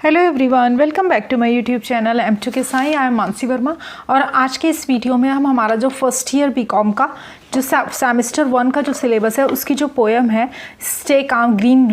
Hello everyone, welcome back to my YouTube channel M2K Sai. I am Mansi Verma और आज के इस वीडियो में हम हमारा जो फर्स्ट ईयर बीकॉम का जो सेमेस्टर 1 का जो सिलेबस है उसकी जो पोएम है स्टे काम ग्रीन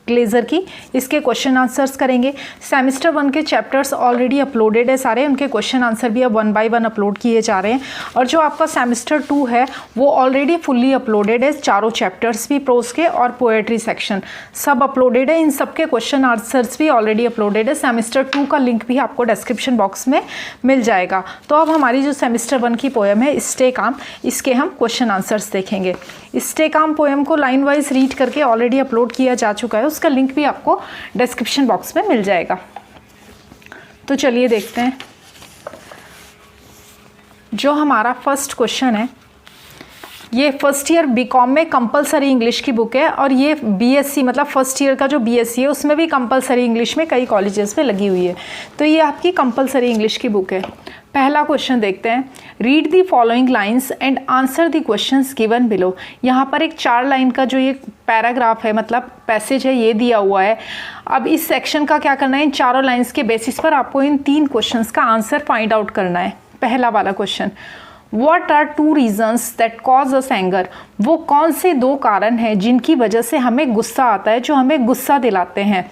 ग्लेजर की, इसके क्वेश्चन आंसर्स करेंगे। सेमेस्टर 1 के चैप्टर्स ऑलरेडी अपलोडेड है सारे, उनके क्वेश्चन आंसर भी अब 1 बाय 1 अपलोड किए जा रहे हैं। और जो आपका सेमेस्टर 2 है वो ऑलरेडी फुल्ली अपलोडेड है, चारों चैप्टर्स भी प्रोज के और पोएट्री सेक्शन सब अपलोडेड है। इन सबके क्वेश्चन आंसर्स भी ऑलरेडी अपलोडेड है। सेमेस्टर 2 का लिंक भी आपको डिस्क्रिप्शन बॉक्स में मिल जाएगा। तो अब हमारी जो सेमेस्टर 1 की पोएम है स्टे काम, इसके हम क्वेश्चन आंसर्स देखेंगे। स्टे काम पोएम को लाइन वाइज रीड करके ऑलरेडी अपलोड किया जा चुका है, उसका लिंक भी आपको डिस्क्रिप्शन बॉक्स में मिल जाएगा। तो चलिए देखते हैं। जो हमारा फर्स्ट क्वेश्चन है, ये फर्स्ट ईयर बीकॉम में कंपलसरी इंग्लिश की बुक है और ये बीएससी मतलब फर्स्ट ईयर का जो बीएससी है उसमें भी कंपलसरी इंग्लिश में कई कॉलेजेस में लगी हुई है। तो ये आपकी कंपलसरी इंग्लिश की बुक है। पहला क्वेश्चन देखते हैं। Read the following lines and answer the questions given below. यहाँ पर एक 4 लाइन का जो ये पैराग्राफ है मतलब पैसेज है ये दिया हुआ है। अब इस सेक्शन का क्या करना है, इन चारों लाइन्स के बेसिस पर आपको इन 3 क्वेश्चंस का आंसर फाइंड आउट करना है। पहला वाला question, What are 2 reasons that cause us anger? वो कौन से 2 कारण हैं जिनकी वजह से हमें गुस्सा आता है, जो हमें गुस्सा दिलाते हैं।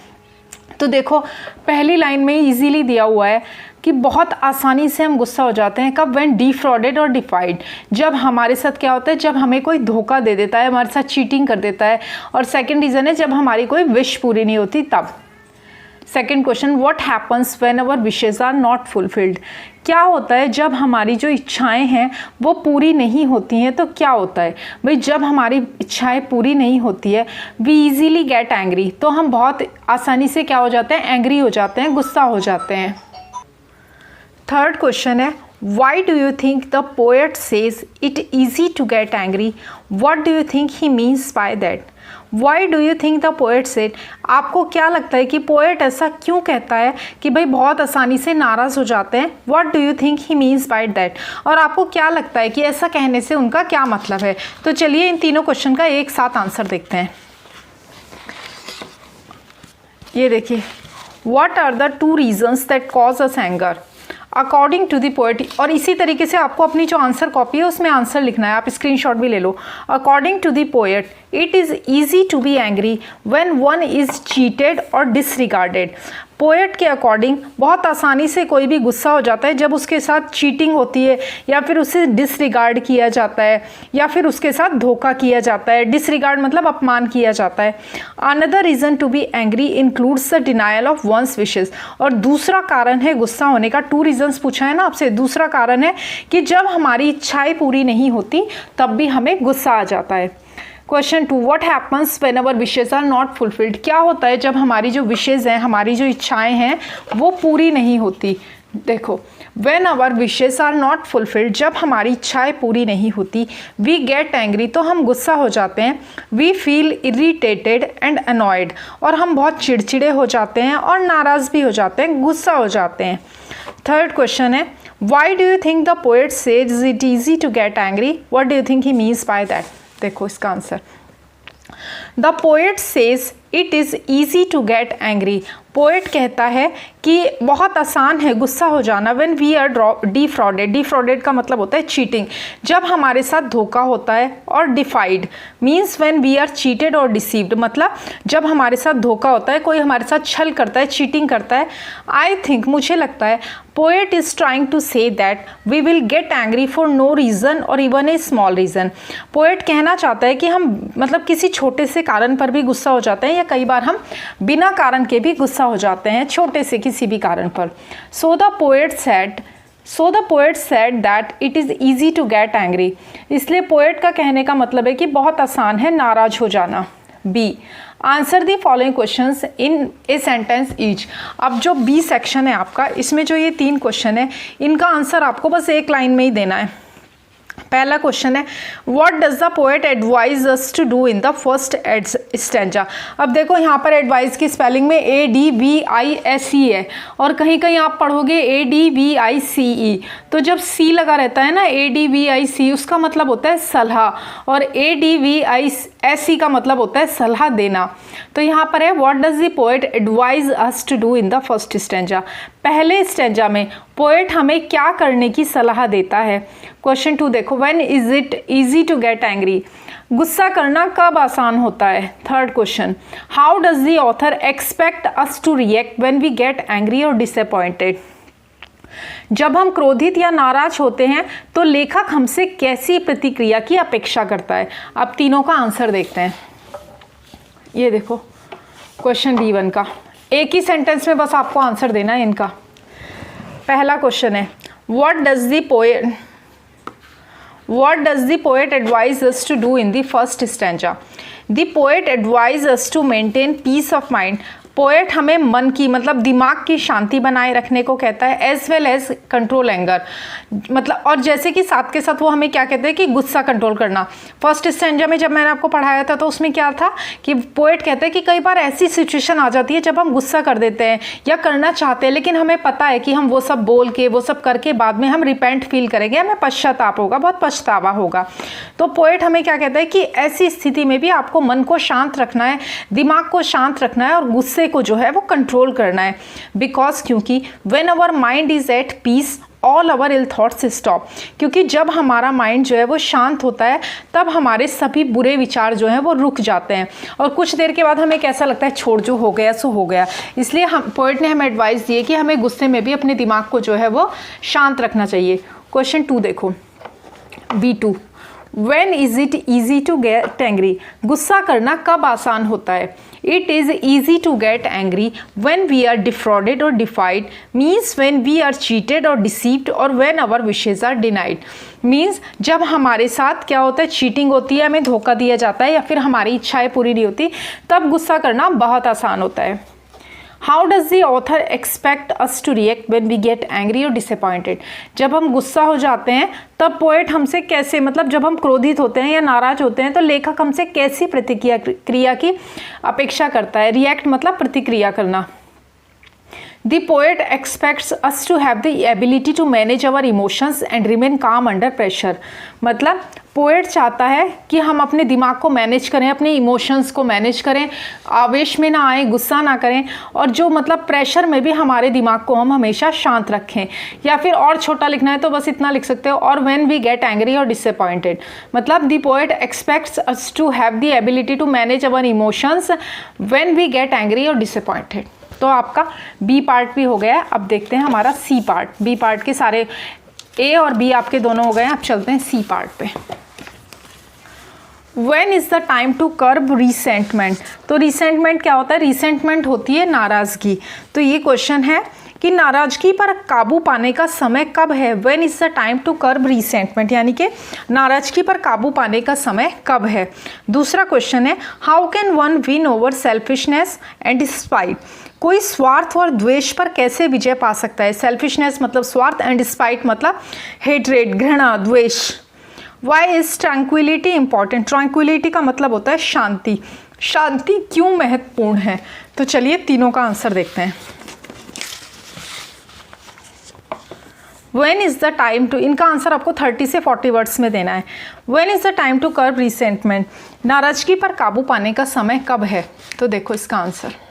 तो देखो पहली लाइन में इजीली दिया हुआ है कि बहुत आसानी से हम गुस्सा हो जाते हैं। कब? व्हेन डिफ्रॉडेड और डिफाइड, जब हमारे साथ क्या होता है, जब हमें कोई धोखा दे देता है, हमारे साथ चीटिंग कर देता है। और सेकंड रीज़न है जब हमारी कोई विश पूरी नहीं होती तब। Second question, what happens when our wishes are not fulfilled. क्या होता है जब हमारी जो इच्छाएं हैं वो पूरी नहीं होती हैं। तो क्या होता है भाई, जब हमारी इच्छाएं पूरी नहीं होती है वी ईजीली गेट एंग्री, तो हम बहुत आसानी से क्या हो जाते हैं, एंग्री हो जाते हैं, गुस्सा हो जाते हैं। थर्ड क्वेश्चन है, Why do you think the poet says it easy to get angry? What do you think he means by that? Why do you think the poet said? आपको क्या लगता है कि पोएट ऐसा क्यों कहता है कि भाई बहुत आसानी से नाराज़ हो जाते हैं। What do you think he means by that? और आपको क्या लगता है कि ऐसा कहने से उनका क्या मतलब है। तो चलिए इन तीनों क्वेश्चन का एक साथ आंसर देखते हैं। ये देखिए, What are the 2 reasons that cause us anger? According to the poet, और इसी तरीके से आपको अपनी जो आंसर कॉपी है उसमें आंसर लिखना है, आप स्क्रीनशॉट भी ले लो। According to the poet it is easy to be angry when one is cheated और डिसरिगार्डेड। पोएट के अकॉर्डिंग बहुत आसानी से कोई भी गुस्सा हो जाता है जब उसके साथ चीटिंग होती है या फिर उसे डिसरिगार्ड किया जाता है या फिर उसके साथ धोखा किया जाता है। डिसरिगार्ड मतलब अपमान किया जाता है। Another reason to be angry includes the denial of one's wishes. और दूसरा कारण है गुस्सा होने का, 2 रीजन्स पूछा है ना आपसे। दूसरा कारण है कि जब हमारी इच्छाएं पूरी नहीं होती तब भी हमें गुस्सा आ जाता है। Question 2, what happens when our wishes are not fulfilled. क्या होता है जब हमारी जो विशेज हैं, हमारी जो इच्छाएं हैं वो पूरी नहीं होती। देखो, when our wishes are not fulfilled, जब हमारी इच्छाएं पूरी नहीं होती, वी गेट एंग्री, तो हम गुस्सा हो जाते हैं। We feel irritated and annoyed, और हम बहुत चिड़चिड़े हो जाते हैं और नाराज़ भी हो जाते हैं, गुस्सा हो जाते हैं। थर्ड क्वेश्चन है, why do you think the poet says it easy to get angry? What do you think he means by that? देखो इसका answer, the poet says it is easy to get angry. Poet कहता है कि बहुत आसान है गुस्सा हो जाना when we are defrauded. Defrauded का मतलब होता है चीटिंग, जब हमारे साथ धोखा होता है। और defied means when we are cheated और डिसीव्ड, मतलब जब हमारे साथ धोखा होता है, कोई हमारे साथ छल करता है, चीटिंग करता है। आई थिंक, मुझे लगता है, poet is trying to say that we will get angry for no reason और even a small reason. Poet कहना चाहता है कि हम मतलब किसी छोटे से कारण पर भी गुस्सा हो जाते हैं या कई बार हम बिना कारण के भी गुस्सा हो जाते हैं, छोटे से किसी भी कारण पर। So the poet said that it is easy to get angry. इसलिए पोएट का कहने का मतलब है कि बहुत आसान है नाराज हो जाना। B, answer the following questions in a sentence each. अब जो बी सेक्शन है आपका, इसमें जो ये 3 क्वेश्चन है इनका आंसर आपको बस एक लाइन में ही देना है। पहला क्वेश्चन है what does the poet advise us to do in the first stanza. अब देखो यहाँ पर एडवाइस की स्पेलिंग में ADVICE है और कहीं कहीं आप पढ़ोगे ADVICE। तो जब C लगा रहता है ना ADVICE उसका मतलब होता है सलाह और ADVICE का मतलब होता है सलाह देना। तो यहाँ पर है what does the poet advise us to do in the first stanza. पहले स्टैंजा में पोएट हमें क्या करने की सलाह देता है। क्वेश्चन 2 देखो when is it easy to get angry. गुस्सा करना कब आसान होता है। Third question how does the author expect us to react when we get angry और डिसअपॉइंटेड। जब हम क्रोधित या नाराज होते हैं तो लेखक हमसे कैसी प्रतिक्रिया की अपेक्षा करता है। अब तीनों का आंसर देखते हैं। ये देखो क्वेश्चन D1 का एक ही सेंटेंस में बस आपको आंसर देना है इनका। पहला क्वेश्चन है what does the poet advise us to do in the first stanza. The poet advise us to maintain peace of mind. Poet हमें मन की मतलब दिमाग की शांति बनाए रखने को कहता है as well as control anger. मतलब और जैसे कि साथ के साथ वो हमें क्या कहते हैं कि गुस्सा कंट्रोल करना। फर्स्ट स्टैंजा में जब मैंने आपको पढ़ाया था तो उसमें क्या था कि पोएट कहते हैं कि कई बार ऐसी सिचुएशन आ जाती है जब हम गुस्सा कर देते हैं या करना चाहते हैं लेकिन हमें पता है कि हम वो सब बोल के वो सब करके बाद में हम रिपेंट फील करेंगे, हमें पश्चाताप होगा, बहुत पछतावा होगा। तो पोएट हमें क्या कहता है कि ऐसी स्थिति में भी आपको मन को शांत रखना है, दिमाग को शांत रखना है और गुस्से को जो है वो कंट्रोल करना है। बिकॉज क्योंकि when our mind is at peace all our ill thoughts stop. क्योंकि जब हमारा माइंड जो है वो शांत होता है तब हमारे सभी बुरे विचार जो हैं वो रुक जाते हैं और कुछ देर के बाद हमें कैसा लगता है छोड़ जो हो गया सो हो गया। इसलिए हम पोएट ने हमें एडवाइस दी है कि हमें गुस्से में भी अपने दिमाग को जो है वो शांत रखना चाहिए। क्वेश्चन 2 देखो B2 when is it easy to get angry. गुस्सा करना कब आसान होता है। It is easy to get angry when we are defrauded or defied, means when we are cheated or deceived or when our wishes are denied। Means जब हमारे साथ क्या होता है चीटिंग होती है, हमें धोखा दिया जाता है या फिर हमारी इच्छाएं पूरी नहीं होती, तब गुस्सा करना बहुत आसान होता है। How does the author expect us to react when we get angry और डिसअपॉइंटेड। जब हम गुस्सा हो जाते हैं तब पोएट हमसे कैसे मतलब जब हम क्रोधित होते हैं या नाराज होते हैं तो लेखक हमसे कैसी प्रतिक्रिया की अपेक्षा करता है। रिएक्ट मतलब प्रतिक्रिया करना। The poet expects us to have the ability to manage our emotions and remain calm under pressure। मतलब पोएट चाहता है कि हम अपने दिमाग को मैनेज करें, अपने इमोशंस को मैनेज करें, आवेश में ना आए, गुस्सा ना करें और जो मतलब प्रेशर में भी हमारे दिमाग को हम हमेशा शांत रखें। या फिर और छोटा लिखना है तो बस इतना लिख सकते हो और व्हेन वी गेट एंग्री और डिसअपॉइंटेड। मतलब the poet expects us to have the ability to manage our emotions when we get angry और डिसअपॉइंटेड। तो आपका B पार्ट भी हो गया है। अब देखते हैं हमारा C पार्ट। B पार्ट के सारे A और B आपके दोनों हो गए हैं। अब चलते हैं C पार्ट पे। When is the time to curb resentment। तो रिसेंटमेंट क्या होता है। रिसेंटमेंट होती है नाराज़गी। तो ये क्वेश्चन है कि नाराज़गी पर काबू पाने का समय कब है। When is the time to curb resentment यानी कि नाराज़गी पर काबू पाने का समय कब है। दूसरा क्वेश्चन है how can one win over selfishness and spite. कोई स्वार्थ और द्वेष पर कैसे विजय पा सकता है। सेल्फिशनेस मतलब स्वार्थ एंड स्पाइट मतलब हेट्रेड, घृणा, द्वेष। Why is tranquility important. Tranquility का मतलब होता है शांति। शांति क्यों महत्वपूर्ण है। तो चलिए तीनों का आंसर देखते हैं। When is the time to, इनका आंसर आपको 30 से 40 वर्ड्स में देना है। When is the time to curb resentment, नाराजगी पर काबू पाने का समय कब है। तो देखो इसका answer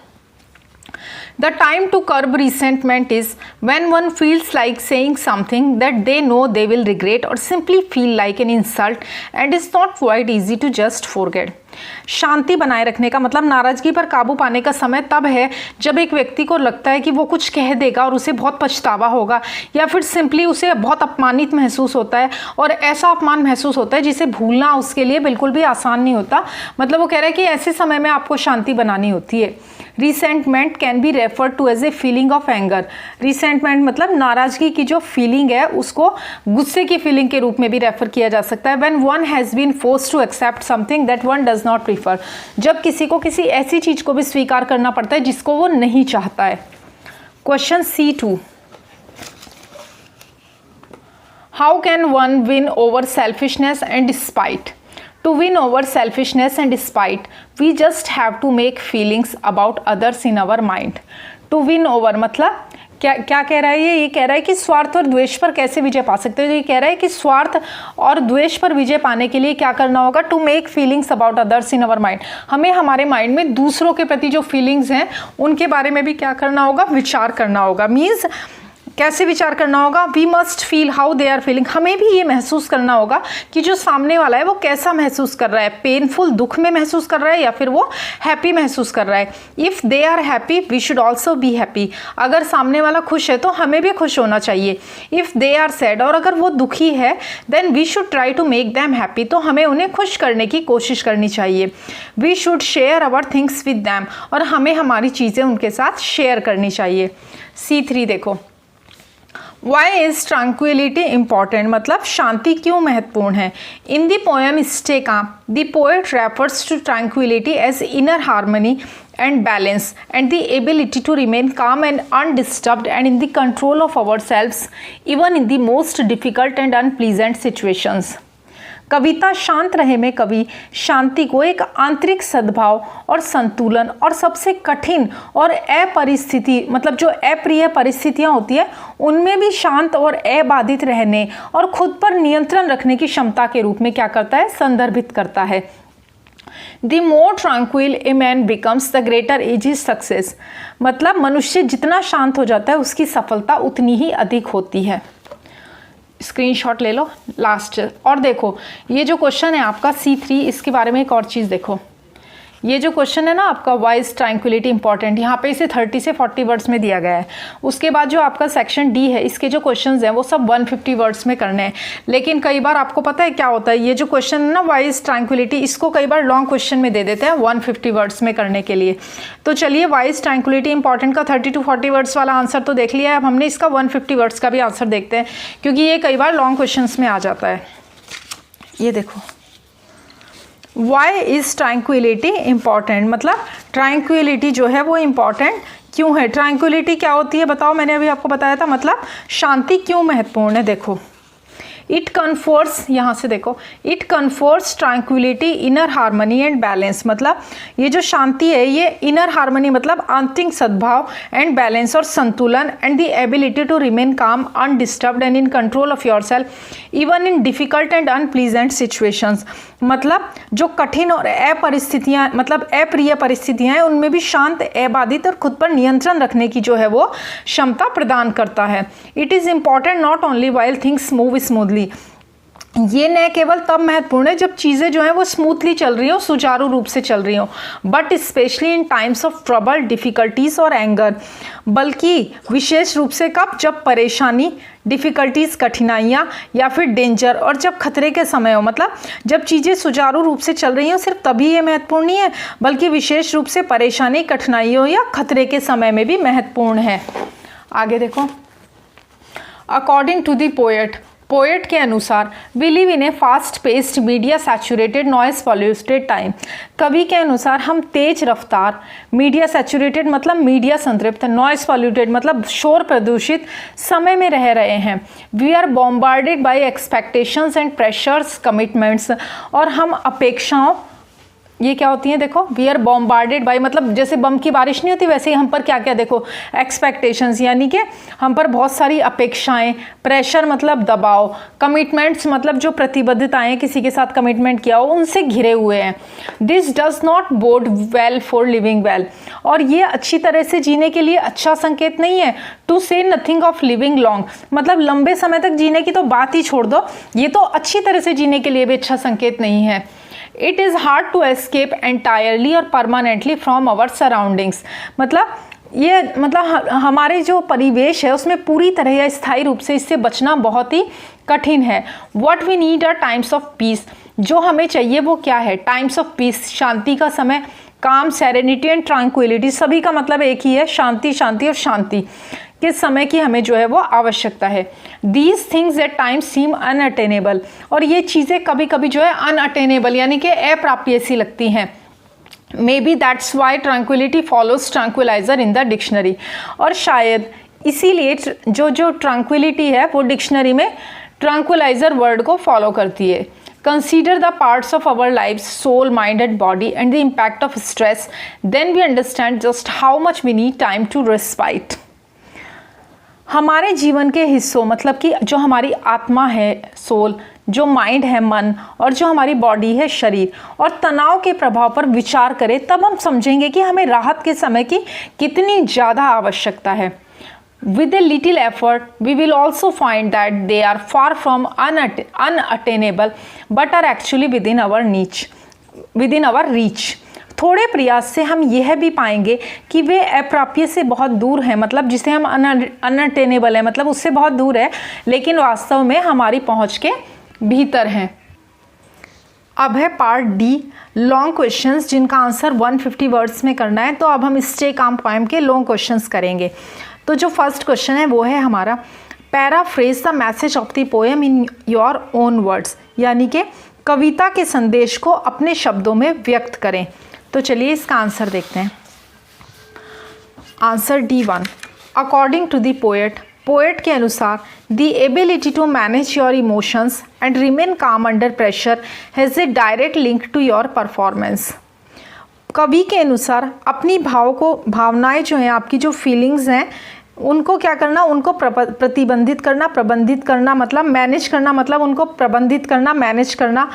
The time to curb resentment is when one feels like saying something that they know they will regret or simply feel like an insult and it's not quite easy to just forget। शांति बनाए रखने का मतलब नाराजगी पर काबू पाने का समय तब है जब एक व्यक्ति को लगता है कि वो कुछ कह देगा और उसे बहुत पछतावा होगा या फिर सिंपली उसे बहुत अपमानित महसूस होता है और ऐसा अपमान महसूस होता है जिसे भूलना उसके लिए बिल्कुल भी आसान नहीं होता। मतलब वो कह रहा है कि ऐसे समय में आपको शांति बनानी होती है। Resentment can be refer to as a feeling of anger. Resentment मतलब नाराजगी की जो फीलिंग है उसको गुस्से की फीलिंग के रूप में भी रेफर किया जा सकता है। When one has been forced to accept something that one does not prefer. जब किसी को किसी ऐसी चीज़ को भी स्वीकार करना पड़ता है जिसको वो नहीं चाहता है। Question C2 how can one win over selfishness and spite? To win over selfishness and spite, we just have to make feelings about others in our mind. To win over मतलब क्या क्या कह रहा है ये कह रहा है कि स्वार्थ और द्वेष पर कैसे विजय पा सकते हो। ये कह रहा है कि स्वार्थ और द्वेष पर विजय पाने के लिए क्या करना होगा? To make feelings about others in our mind. हमें हमारे माइंड में दूसरों के प्रति जो फीलिंग्स हैं उनके बारे में भी क्या करना होगा? विचार करना होगा। मीन्स कैसे विचार करना होगा? We must feel how they are feeling. हमें भी ये महसूस करना होगा कि जो सामने वाला है वो कैसा महसूस कर रहा है, पेनफुल दुख में महसूस कर रहा है या फिर वो हैप्पी महसूस कर रहा है। If they are happy we should also be happy. अगर सामने वाला खुश है तो हमें भी खुश होना चाहिए। इफ़ दे आर सैड, और अगर वो दुखी है then we should try to make them happy, तो हमें उन्हें खुश करने की कोशिश करनी चाहिए। We should share our things with them, और हमें हमारी चीज़ें उनके साथ शेयर करनी चाहिए। C3 देखो, Why is tranquility important? मतलब शांति क्यों महत्वपूर्ण है? In the poem Stay Calm, the poet refers to tranquility as inner harmony and balance and the ability to remain calm and undisturbed and in the control of ourselves even in the most difficult and unpleasant situations. कविता शांत रहे में कवि शांति को एक आंतरिक सद्भाव और संतुलन और सबसे कठिन और अपरिस्थिति मतलब जो अप्रिय परिस्थितियां होती है उनमें भी शांत और अबाधित रहने और खुद पर नियंत्रण रखने की क्षमता के रूप में क्या करता है? संदर्भित करता है। The more tranquil a man becomes, the greater is his success। मतलब मनुष्य जितना शांत हो जाता है उसकी सफलता उतनी ही अधिक होती है। स्क्रीनशॉट ले लो लास्ट। और देखो ये जो क्वेश्चन है आपका C3, इसके बारे में एक और चीज़ देखो। ये जो क्वेश्चन है ना आपका वाई इज ट्रैंक्विलिटी इंपॉर्टेंट, यहाँ पे इसे 30 से 40 वर्ड्स में दिया गया है। उसके बाद जो आपका सेक्शन डी है इसके जो क्वेश्चंस हैं वो सब 150 वर्ड्स में करने हैं। लेकिन कई बार आपको पता है क्या होता है, ये जो क्वेश्चन है ना वाई इज ट्रैंक्विलिटी, इसको कई बार लॉन्ग क्वेश्चन में दे देते हैं 150 वर्ड्स में करने के लिए। तो चलिए वाई इज ट्रैंक्विलिटी इंपॉर्टेंट का 30 to 40 वर्ड्स वाला आंसर तो देख लिया है। अब हमने इसका 150 वर्ड्स का भी आंसर देखते हैं क्योंकि ये कई बार लॉन्ग क्वेश्चन में आ जाता है। ये देखो, वाई इज़ ट्रैंक्विलिटी इम्पॉर्टेंट, मतलब ट्रैंक्विलिटी जो है वो इम्पॉर्टेंट क्यों है? ट्रैंक्विलिटी क्या होती है बताओ? मैंने अभी आपको बताया था, मतलब शांति क्यों महत्वपूर्ण है। देखो इट कन्फर्स, यहाँ से देखो, it confers tranquillity inner harmony and balance. मतलब ये जो शांति है ये इनर हार्मनी मतलब आंतरिक सद्भाव एंड बैलेंस और संतुलन and the ability to remain calm undisturbed and in control of yourself even in difficult and unpleasant situations. मतलब जो कठिन और अपरिस्थितियाँ मतलब अप्रिय परिस्थितियाँ हैं उनमें भी शांत, अबाधित और खुद पर नियंत्रण रखने की जो है वो क्षमता प्रदान करता है। It is important not only while things move smoothly, ये न केवल तब महत्वपूर्ण है जब चीज़ें जो हैं वो स्मूथली चल रही हो, सुचारू रूप से चल रही हो, but specially in times of trouble, difficulties और एंगर, बल्कि विशेष रूप से कब? जब परेशानी, डिफ़िकल्टीज़ कठिनाइयाँ या फिर डेंजर, और जब खतरे के समय हो। मतलब जब चीज़ें सुचारू रूप से चल रही हो सिर्फ तभी ये महत्वपूर्ण नहीं है, बल्कि विशेष रूप से परेशानी, कठिनाइयों या खतरे के समय में भी महत्वपूर्ण है। आगे देखो, अकॉर्डिंग टू द पोएट के अनुसार we live in a fast paced media saturated noise polluted time. कवि के अनुसार हम तेज रफ्तार, मीडिया सैचुरेटेड मतलब मीडिया संतृप्त, नॉइस पॉल्यूटेड मतलब शोर प्रदूषित समय में रह रहे हैं। We are bombarded by expectations and pressures commitments, और हम अपेक्षाओं, ये क्या होती हैं देखो, वी आर बॉम्बार्डेड बाय मतलब जैसे बम की बारिश नहीं होती वैसे ही हम पर क्या क्या देखो एक्सपेक्टेशंस, यानी कि हम पर बहुत सारी अपेक्षाएं, प्रेशर मतलब दबाव, कमिटमेंट्स मतलब जो प्रतिबद्धताएं किसी के साथ कमिटमेंट किया हो उनसे घिरे हुए हैं। This does not bode well for living well, और ये अच्छी तरह से जीने के लिए अच्छा संकेत नहीं है। To say nothing of living long, मतलब लंबे समय तक जीने की तो बात ही छोड़ दो, ये तो अच्छी तरह से जीने के लिए भी अच्छा संकेत नहीं है। It is hard to escape entirely और परमानेंटली फ्रॉम आवर सराउंडिंग्स, मतलब ये मतलब हमारे जो परिवेश है उसमें पूरी तरह या स्थायी रूप से इससे बचना बहुत ही कठिन है। What we need are times of peace, जो हमें चाहिए वो क्या है? टाइम्स ऑफ पीस, शांति का समय, काम, सेरेनिटी एंड ट्रैंक्विलिटी, सभी का मतलब एक ही है, शांति, शांति और शांति के समय की हमें जो है वो आवश्यकता है। These things at times seem unattainable, और ये चीज़ें कभी कभी जो है अनअटेनेबल यानी कि अप्राप्य सी लगती हैं। May be that's why tranquillity follows tranquilizer in the dictionary, और शायद इसीलिए जो ट्रैंक्विलिटी है वो डिक्शनरी में ट्रैंक्विलाइजर वर्ड को फॉलो करती है। Consider the parts of our life, soul, mind and body and the impact of stress, then we understand just how much we need time to respite. हमारे जीवन के हिस्सों, मतलब कि जो हमारी आत्मा है सोल, जो माइंड है मन, और जो हमारी बॉडी है शरीर, और तनाव के प्रभाव पर विचार करें, तब हम समझेंगे कि हमें राहत के समय की कितनी ज़्यादा आवश्यकता है। With a little effort, we will also find that they are far from unattainable, but are actually within our reach. थोड़े प्रयास से हम यह भी पाएंगे कि वे अप्राप्य से बहुत दूर हैं, मतलब जिसे हम अनअटेनेबल है, मतलब उससे बहुत दूर है, लेकिन वास्तव में हमारी पहुंच के भीतर हैं। अब है पार्ट डी, लॉन्ग क्वेश्चंस, जिनका आंसर 150 वर्ड्स में करना है। तो अब हम स्टे काम पोएम के लॉन्ग क्वेश्चंस करेंगे। तो जो फर्स्ट क्वेश्चन है वो है हमारा, paraphrase the message of the poem in your own words, यानी कि कविता के संदेश को अपने शब्दों में व्यक्त करें। तो चलिए इसका आंसर देखते हैं। Answer D1, according to the poet के अनुसार, the ability to manage your emotions and remain calm under pressure has a direct link to your performance. कवि के अनुसार अपनी भावनाएं जो हैं, आपकी जो फीलिंग्स हैं, उनको क्या करना, उनको प्रतिबंधित करना, प्रबंधित करना, मतलब मैनेज करना, मतलब उनको प्रबंधित करना, मैनेज करना,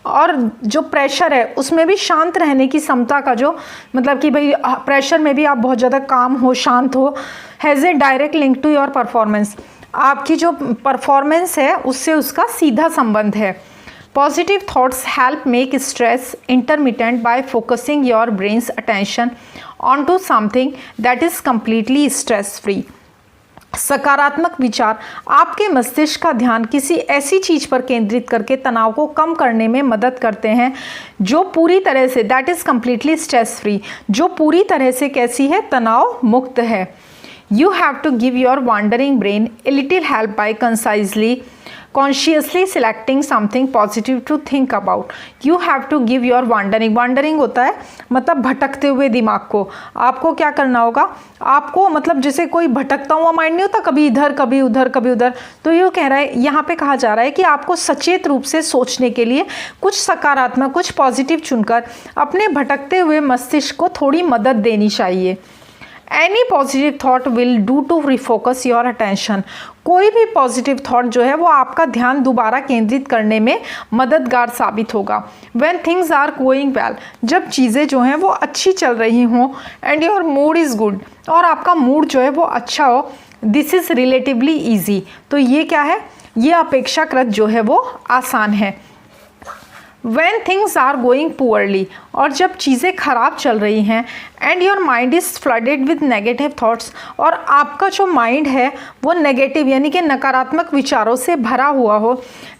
और जो प्रेशर है उसमें भी शांत रहने की क्षमता का, जो मतलब कि भाई प्रेशर में भी आप बहुत ज़्यादा काम हो, शांत हो, has a direct link to your performance, आपकी जो परफॉर्मेंस है उससे उसका सीधा संबंध है। Positive thoughts help make stress intermittent by focusing your brain's attention onto something that is completely stress free. सकारात्मक विचार आपके मस्तिष्क का ध्यान किसी ऐसी चीज़ पर केंद्रित करके तनाव को कम करने में मदद करते हैं जो पूरी तरह से, that is completely stress free, जो पूरी तरह से कैसी है, तनाव मुक्त है। You have to give your wandering brain a little help by consciously selecting something positive to think about. You have to give your wandering होता है मतलब भटकते हुए दिमाग को, आपको क्या करना होगा, आपको मतलब जैसे कोई भटकता हुआ माइंड नहीं होता, कभी इधर कभी उधर कभी उधर, तो ये कह रहा है, यहाँ पे कहा जा रहा है कि आपको सचेत रूप से सोचने के लिए कुछ सकारात्मक, कुछ पॉजिटिव चुनकर अपने भटकते हुए मस्तिष्क को थोड़ी मदद देनी चाहिए। Any positive thought will do to refocus your attention, कोई भी पॉजिटिव थॉट जो है वो आपका ध्यान दोबारा केंद्रित करने में मददगार साबित होगा। When things are going well, जब चीज़ें जो हैं वो अच्छी चल रही हों, and your mood is good, और आपका मूड जो है वो अच्छा हो, दिस इज़ रिलेटिवली ईजी, तो ये क्या है, ये अपेक्षाकृत जो है वो आसान है। When things are going poorly, और जब चीज़ें ख़राब चल रही हैं, and your mind is flooded with negative thoughts, और आपका जो माइंड है वो नेगेटिव यानी कि नकारात्मक विचारों से भरा हुआ हो,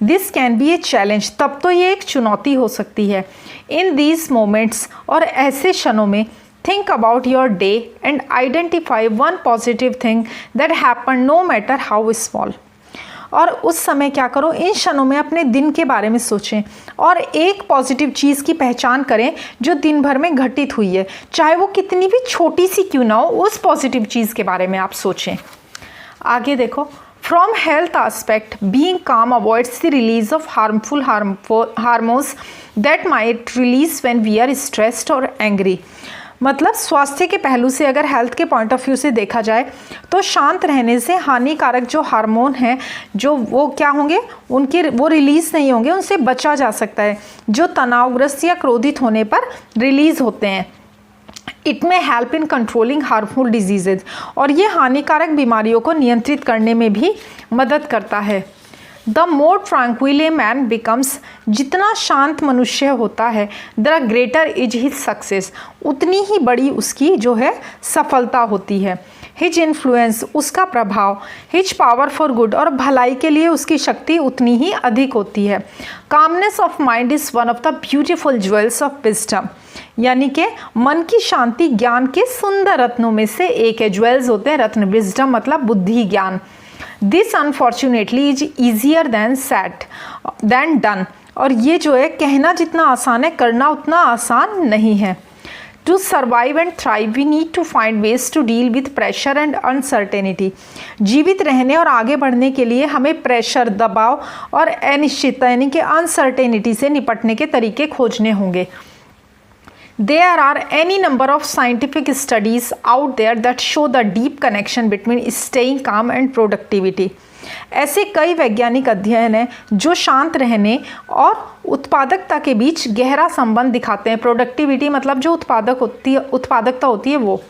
this can be a challenge, तब तो ये एक चुनौती हो सकती है। इन दीज मोमेंट्स, और ऐसे क्षणों में, think about your day and identify one positive thing that happen no matter how small, और उस समय क्या करो, इन क्षणों में अपने दिन के बारे में सोचें और एक पॉजिटिव चीज़ की पहचान करें जो दिन भर में घटित हुई है, चाहे वो कितनी भी छोटी सी क्यों ना हो, उस पॉजिटिव चीज़ के बारे में आप सोचें। आगे देखो, from health aspect, being calm avoids the release of harmful hormones that might release when we are stressed और एंग्री, मतलब स्वास्थ्य के पहलू से अगर हेल्थ के पॉइंट ऑफ व्यू से देखा जाए तो शांत रहने से हानिकारक जो हार्मोन हैं जो वो क्या होंगे, उनके वो रिलीज़ नहीं होंगे, उनसे बचा जा सकता है जो तनावग्रस्त या क्रोधित होने पर रिलीज़ होते हैं। इट में help in controlling harmful diseases, और ये हानिकारक बीमारियों को नियंत्रित करने में भी मदद करता है। The more tranquil a man becomes, जितना शांत मनुष्य होता है, the greater is his success, उतनी ही बड़ी उसकी जो है सफलता होती है। हिज इन्फ्लुएंस, उसका प्रभाव, हिज पावर फॉर गुड, और भलाई के लिए उसकी शक्ति उतनी ही अधिक होती है। Calmness of mind is one of the beautiful jewels of wisdom, यानी कि मन की शांति ज्ञान के सुंदर रत्नों में से एक है। ज्वेल्स होते हैं रत्न, विजडम मतलब बुद्धि ज्ञान। This unfortunately is easier than said than done, और ये जो है कहना जितना आसान है, करना उतना आसान नहीं है। To survive and thrive, we need to find ways to deal with pressure and uncertainty. जीवित रहने और आगे बढ़ने के लिए हमें प्रेशर, दबाव और अनिश्चितता यानी कि अनसर्टेनिटी से निपटने के तरीके खोजने होंगे. There are any number of scientific studies out there that show the deep connection between staying calm and productivity. ऐसे कई वैज्ञानिक अध्ययन हैं जो शांत रहने और उत्पादकता के बीच गहरा संबंध दिखाते हैं. प्रोडक्टिविटी मतलब जो उत्पादकता होती है वो.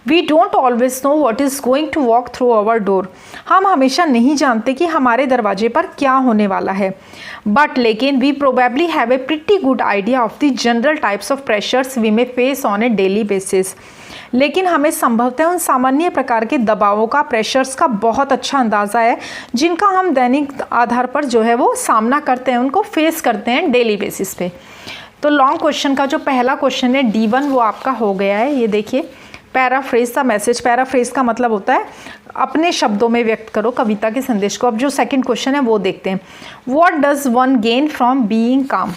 We don't always know what is going to walk through our door. हम हमेशा नहीं जानते कि हमारे दरवाजे पर क्या होने वाला है. बट लेकिन we probably have a pretty good idea of the general types of pressures we may face on a daily basis. लेकिन हमें संभवतः उन सामान्य प्रकार के दबावों का, प्रेशर्स का बहुत अच्छा अंदाज़ा है जिनका हम दैनिक आधार पर जो है वो सामना करते हैं, उनको फेस करते हैं डेली बेसिस पे. तो लॉन्ग क्वेश्चन का जो पहला क्वेश्चन है D1 वो आपका हो गया है. ये देखिए, पैराफ्रेज द मैसेज. पैराफ्रेज का मतलब होता है अपने शब्दों में व्यक्त करो कविता के संदेश को. अब जो सेकंड क्वेश्चन है वो देखते हैं. What does one gain from being काम.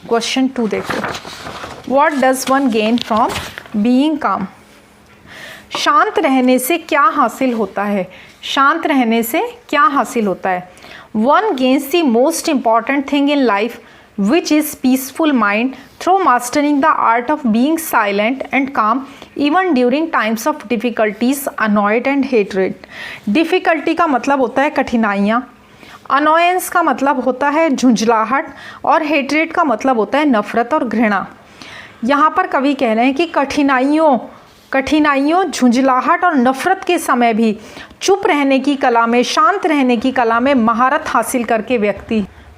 क्वेश्चन 2 देखो. What does one gain from being काम. शांत रहने से क्या हासिल होता है. शांत रहने से क्या हासिल होता है. One gains the most important thing in life which is peaceful mind through mastering the art of being silent and calm even during times of difficulties, annoyed and hatred. difficulty का मतलब होता है कठिनाइयाँ, annoyance का मतलब होता है झुंझलाहट और hatred का मतलब होता है नफरत और घृणा. यहाँ पर कवि कह रहे हैं कि कठिनाइयों, झुंझलाहट और नफरत के समय भी चुप रहने की कला में, शांत रहने की कला में महारत हासिल करके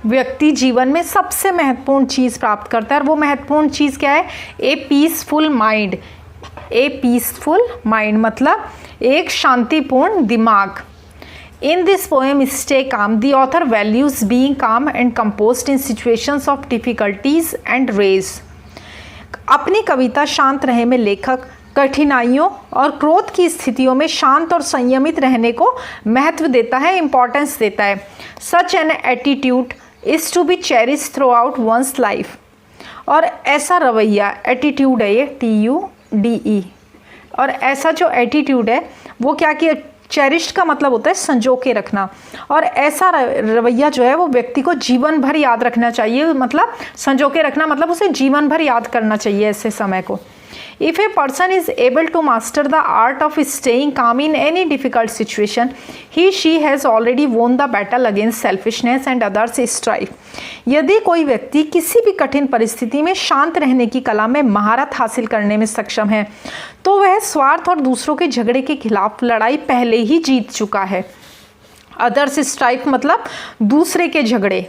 व्यक्ति जीवन में सबसे महत्वपूर्ण चीज़ प्राप्त करता है. और वो महत्वपूर्ण चीज़ क्या है. A peaceful mind. A peaceful mind मतलब एक शांतिपूर्ण दिमाग. In this poem stay calm the author values being calm and composed in situations of difficulties and rage. अपनी कविता शांत रहे में लेखक कठिनाइयों और क्रोध की स्थितियों में शांत और संयमित रहने को महत्व देता है, इंपॉर्टेंस देता है. Such an attitude is to be cherish throughout one's life. और ऐसा रवैया, एटीट्यूड है ये TUDE, और ऐसा जो एटीट्यूड है वो क्या कि चेरिश्ड का मतलब होता है संजो के रखना. और ऐसा रवैया जो है वो व्यक्ति को जीवन भर याद रखना चाहिए. मतलब संजो के रखना मतलब उसे जीवन भर याद करना चाहिए ऐसे समय को. If a person is able to master the art of staying calm in any difficult situation, she has already won the battle against selfishness and others' strife. यदि कोई व्यक्ति किसी भी कठिन परिस्थिति में शांत रहने की कला में महारत हासिल करने में सक्षम है तो वह स्वार्थ और दूसरों के झगड़े के खिलाफ लड़ाई पहले ही जीत चुका है. अदर्स स्ट्राइफ मतलब दूसरे के झगड़े.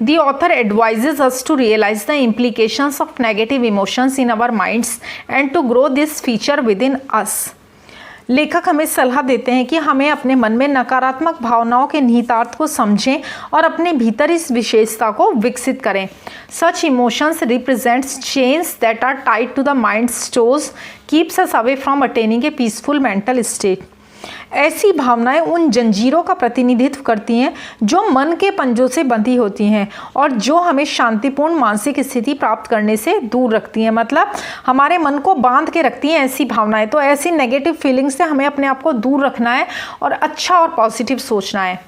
The author advises us to realize the implications of negative emotions in our minds and to grow this feature within us. लेखक हमें सलाह देते हैं कि हमें अपने मन में नकारात्मक भावनाओं के निहितार्थ को समझें और अपने भीतर इस विशेषता को विकसित करें. Such emotions represents chains that are tied to the mind's stores, keeps us away from attaining a peaceful mental state. ऐसी भावनाएं उन जंजीरों का प्रतिनिधित्व करती हैं जो मन के पंजों से बंधी होती हैं और जो हमें शांतिपूर्ण मानसिक स्थिति प्राप्त करने से दूर रखती हैं. मतलब हमारे मन को बांध के रखती हैं ऐसी भावनाएं. तो ऐसी नेगेटिव फीलिंग्स से हमें अपने आप को दूर रखना है और अच्छा और पॉजिटिव सोचना है.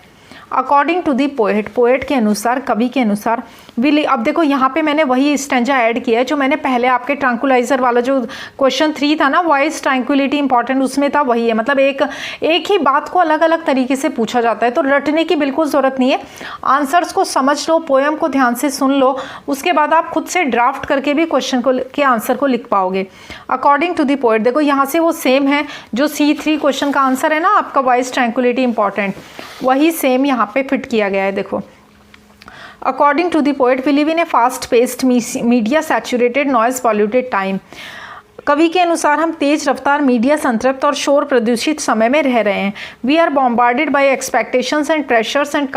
अकॉर्डिंग टू दी पोएट के अनुसार, कवि के अनुसार अब देखो यहाँ पे मैंने वही स्टेंजा ऐड किया है जो मैंने पहले आपके ट्रैंकुलाइजर वाला जो क्वेश्चन 3 था ना, वॉइस ट्रैंक्विलिटी इंपॉर्टेंट, उसमें था वही है. मतलब एक ही बात को अलग अलग तरीके से पूछा जाता है तो रटने की बिल्कुल ज़रूरत नहीं है. आंसर्स को समझ लो, पोएम को ध्यान से सुन लो, उसके बाद आप खुद से ड्राफ्ट करके भी क्वेश्चन के आंसर को लिख पाओगे. अकॉर्डिंग टू दी पोएट देखो यहाँ से वो सेम है जो C3 क्वेश्चन का आंसर है ना आपका, वॉइस ट्रैंक्विलिटी इंपॉर्टेंट, वही सेम यहाँ पे फिट किया गया है. देखो, according to the poet we live in a fast paced media saturated noise polluted time. कवि के अनुसार हम तेज रफ्तार, मीडिया संतृप्त और शोर प्रदूषित समय में रह रहे हैं. We are bombarded by expectations and pressures and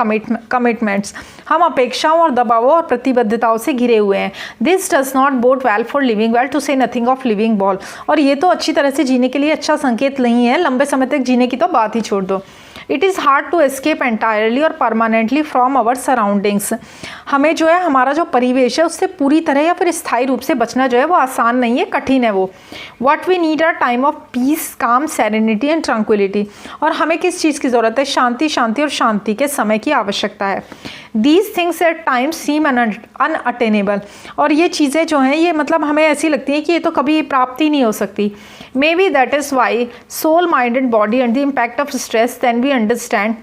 commitments. हम अपेक्षाओं और दबावों और प्रतिबद्धताओं से घिरे हुए हैं. This does not bode well for living well to say nothing of living well. और ये तो अच्छी तरह से जीने के लिए अच्छा संकेत नहीं है, लंबे समय तक जीने की तो बात ही छोड़ दो. It is hard to escape entirely और परमानेंटली फ्रॉम आवर सराउंडिंग्स। हमें जो है हमारा जो परिवेश है उससे पूरी तरह या फिर स्थायी रूप से बचना जो है वो आसान नहीं है, कठिन है वो। What we need are time of peace, calm, serenity and tranquility. और हमें किस चीज़ की ज़रूरत है? शांति, शांति और शांति के समय की आवश्यकता है। These things at times seem unattainable. और ये चीज़ें जो हैं ये मतलब हमें ऐसी लगती है कि ये तो कभी प्राप्ति नहीं हो सकती। Maybe that is why soul, mind and body and the impact of stress then we understand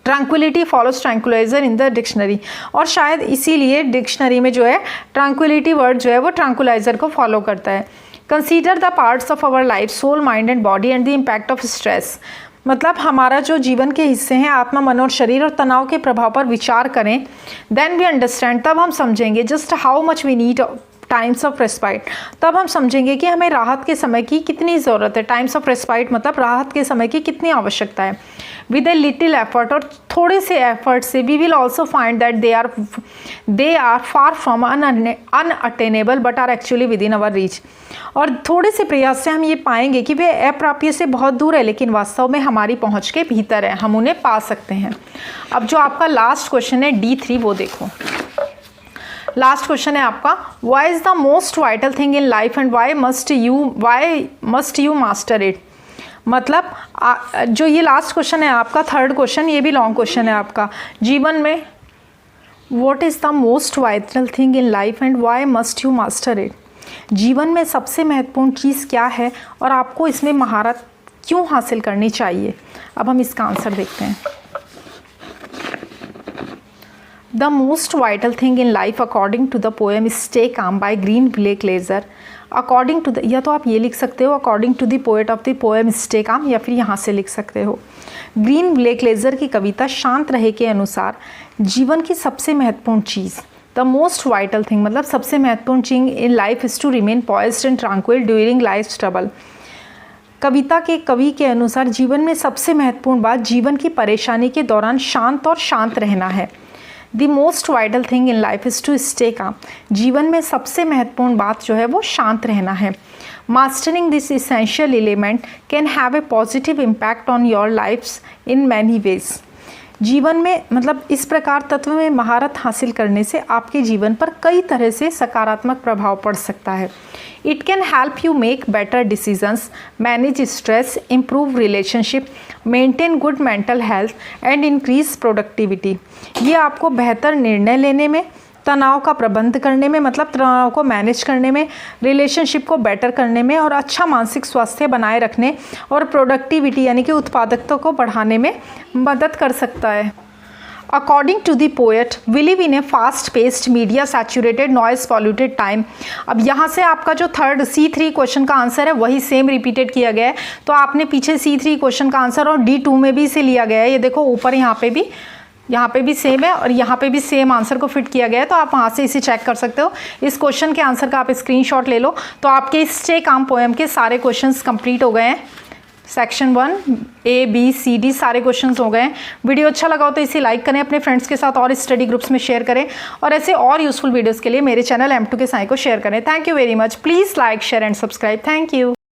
tranquility follows tranquilizer in the dictionary. और शायद इसीलिए डिक्शनरी में जो है ट्रैंक्विलिटी वर्ड जो है वो ट्रैंक्विलाइजर को फॉलो करता है। Consider the parts of our life, soul, mind and body and the impact of stress. मतलब हमारा जो जीवन के हिस्से हैं आत्मा, मन और शरीर और तनाव के प्रभाव पर विचार करें। देन वी अंडरस्टैंड, तब हम समझेंगे just how much we need times of respite. तब हम समझेंगे कि हमें राहत के समय की कितनी ज़रूरत है। टाइम्स ऑफ रेस्पाइट मतलब राहत के समय की कितनी आवश्यकता है। विद ए लिटिल एफर्ट, और थोड़े से एफर्ट से we will also find that they are far from unattainable but are actually within our reach. और थोड़े से प्रयास से हम ये पाएंगे कि वे अप्राप्य से बहुत दूर है लेकिन वास्तव में हमारी पहुंच के भीतर है, हम उन्हें पा सकते हैं। अब जो आपका लास्ट क्वेश्चन है D3 वो देखो। लास्ट क्वेश्चन है आपका, why is the most vital thing in life and why must you master it. मतलब जो ये लास्ट क्वेश्चन है आपका, थर्ड क्वेश्चन, ये भी लॉन्ग क्वेश्चन है आपका। जीवन में what is the most vital thing in life and why must you master it. जीवन में सबसे महत्वपूर्ण चीज़ क्या है और आपको इसमें महारत क्यों हासिल करनी चाहिए। अब हम इसका आंसर देखते हैं। The most vital thing in life according to the poem is Stay Calm by Green Blake Glazer. According to the, या तो आप ये लिख सकते हो according to the poet of the poem Stay Calm, या फिर यहाँ से लिख सकते हो ग्रीन ब्लेक लेजर की कविता शांत रहे के अनुसार जीवन की सबसे महत्वपूर्ण चीज़, द मोस्ट वाइटल थिंग मतलब सबसे महत्वपूर्ण चीज़ in life is to remain poised and tranquil during life trouble. कविता के कवि के अनुसार जीवन में सबसे महत्वपूर्ण बात जीवन की परेशानी के दौरान शांत और शांत रहना है। The most vital thing in life is to stay calm. जीवन में सबसे महत्वपूर्ण बात जो है वो शांत रहना है। Mastering this essential element can have a positive impact on your life's in many ways. जीवन में मतलब इस प्रकार तत्व में महारत हासिल करने से आपके जीवन पर कई तरह से सकारात्मक प्रभाव पड़ सकता है। It can help you make better decisions, manage stress, improve relationship, maintain good mental health and increase productivity. ये आपको बेहतर निर्णय लेने में, तनाव का प्रबंध करने में मतलब तनाव को मैनेज करने में, रिलेशनशिप को बेटर करने में और अच्छा मानसिक स्वास्थ्य बनाए रखने और प्रोडक्टिविटी यानी कि उत्पादकता को बढ़ाने में मदद कर सकता है। According to the poet, we live in a fast paced, media saturated, noise polluted time. अब यहाँ से आपका जो थर्ड C3 क्वेश्चन का आंसर है वही सेम रिपीटेड किया गया है। तो आपने पीछे C3 क्वेश्चन का आंसर और D2 में भी इसे लिया गया है। ये देखो ऊपर यहाँ पे भी सेम है और यहाँ पे भी सेम आंसर को फिट किया गया है। तो आप वहाँ से इसे चेक कर सकते हो। इस क्वेश्चन के आंसर का आप स्क्रीनशॉट ले लो। तो आपके स्टे काम पोएम के सारे क्वेश्चंस कंप्लीट हो गए हैं। Section 1 A B C D सारे क्वेश्चंस हो गए हैं। वीडियो अच्छा लगा हो तो इसे लाइक करें, अपने फ्रेंड्स के साथ और स्टडी ग्रुप्स में शेयर करें और ऐसे और यूजफुल वीडियोस के लिए मेरे चैनल M2 के साई को शेयर करें। Thank you very much. Please like, share and subscribe. Thank you.